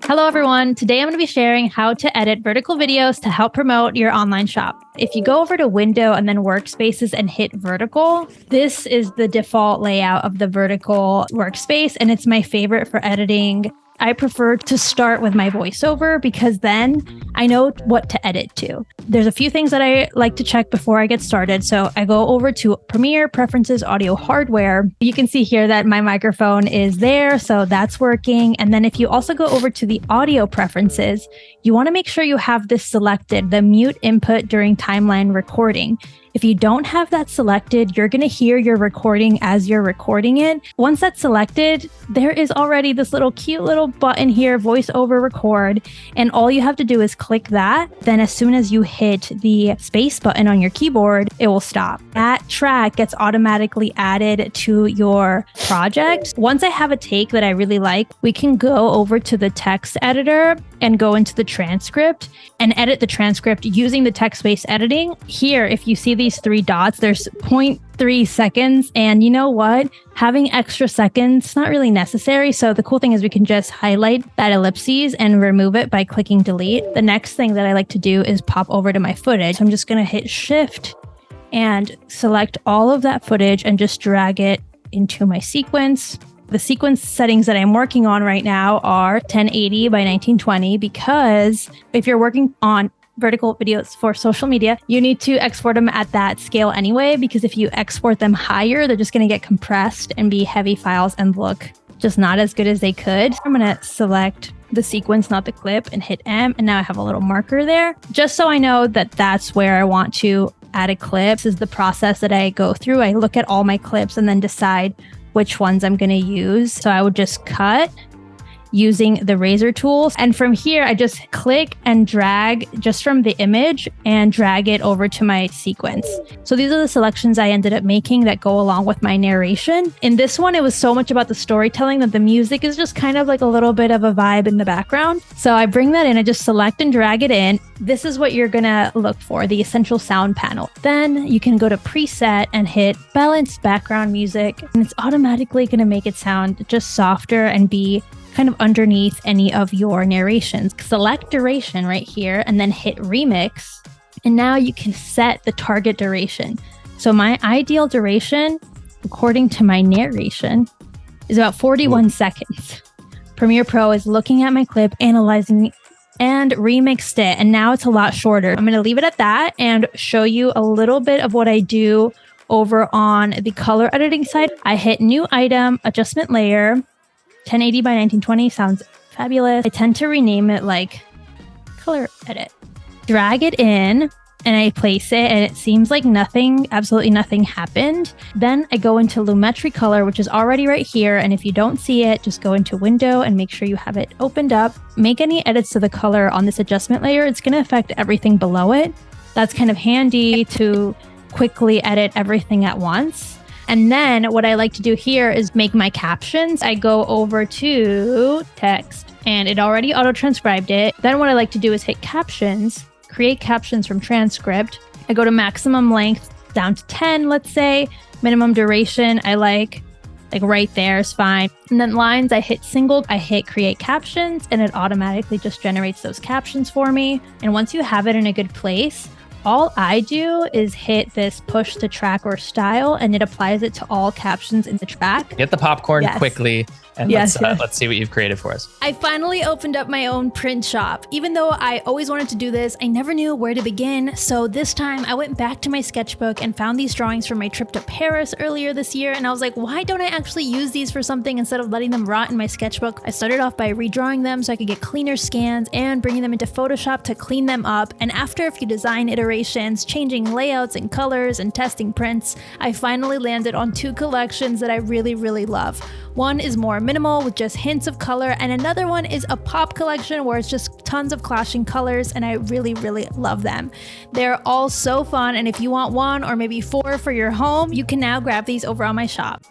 Hello, everyone. Today, I'm going to be sharing how to edit vertical videos to help promote your online shop. If you go over to Window and then Workspaces and hit vertical, this is the default layout of the vertical workspace, and it's my favorite for editing. I prefer to start with my voiceover because then I know what to edit to. There's a few things that I like to check before I get started. So I go over to Premiere, Preferences, Audio Hardware. You can see here that my microphone is there, so that's working. And then if you also go over to the audio preferences, you want to make sure you have this selected, the mute input during timeline recording. If you don't have that selected, you're going to hear your recording as you're recording it. Once that's selected, there is already this cute little button here, voice over record. And all you have to do is click that. Then as soon as you hit the space button on your keyboard, it will stop. That track gets automatically added to your project. Once I have a take that I really like, we can go over to the text editor and go into the transcript and edit the transcript using the text-based editing. Here, if you see these 3 dots, there's 0.3 seconds. And you know what? Having extra seconds, not really necessary. So the cool thing is we can just highlight that ellipses and remove it by clicking delete. The next thing that I like to do is pop over to my footage. So I'm just going to hit Shift and select all of that footage and just drag it into my sequence. The sequence settings that I'm working on right now are 1080 by 1920 because if you're working on vertical videos for social media, you need to export them at that scale anyway, because if you export them higher, they're just going to get compressed and be heavy files and look just not as good as they could. I'm going to select the sequence, not the clip, and hit M. And now I have a little marker there, just so I know that that's where I want to add a clip. This is the process that I go through. I look at all my clips and then decide which ones I'm going to use. So I would just cut using the razor tools. And from here, I just click and drag just from the image and drag it over to my sequence. So these are the selections I ended up making that go along with my narration. In this one, it was so much about the storytelling that the music is just kind of like a little bit of a vibe in the background. So I bring that in, I just select and drag it in. This is what you're gonna look for, the essential sound panel. Then you can go to preset and hit balance background music, and it's automatically gonna make it sound just softer and be kind of underneath any of your narrations. Select duration right here and then hit remix. And now you can set the target duration. So my ideal duration, according to my narration, is about 41 seconds. Premiere Pro is looking at my clip, analyzing and remixed it. And now it's a lot shorter. I'm going to leave it at that and show you a little bit of what I do over on the color editing side. I hit new item, adjustment layer. 1080 by 1920 sounds fabulous. I tend to rename it like color edit. Drag it in and I place it and it seems like absolutely nothing happened. Then I go into Lumetri color, which is already right here. And if you don't see it, just go into window and make sure you have it opened up. Make any edits to the color on this adjustment layer. It's going to affect everything below it. That's kind of handy to quickly edit everything at once. And then what I like to do here is make my captions. I go over to text and it already auto-transcribed it. Then what I like to do is hit captions, create captions from transcript. I go to maximum length down to 10, let's say. Minimum duration, I like right there is fine. And then lines, I hit single, I hit create captions and it automatically just generates those captions for me. And once you have it in a good place, all I do is hit this push to track or style, and it applies it to all captions in the track. Get the popcorn quickly, and let's see what you've created for us. I finally opened up my own print shop. Even though I always wanted to do this, I never knew where to begin. So this time I went back to my sketchbook and found these drawings from my trip to Paris earlier this year. And I was like, why don't I actually use these for something instead of letting them rot in my sketchbook? I started off by redrawing them so I could get cleaner scans and bringing them into Photoshop to clean them up. And after a few design iterations, changing layouts and colors and testing prints, I finally landed on 2 collections that I really, really love. One is more minimal with just hints of color, and another one is a pop collection where it's just tons of clashing colors, and I really, really love them. They're all so fun, and if you want 1 or maybe 4 for your home, you can now grab these over on my shop.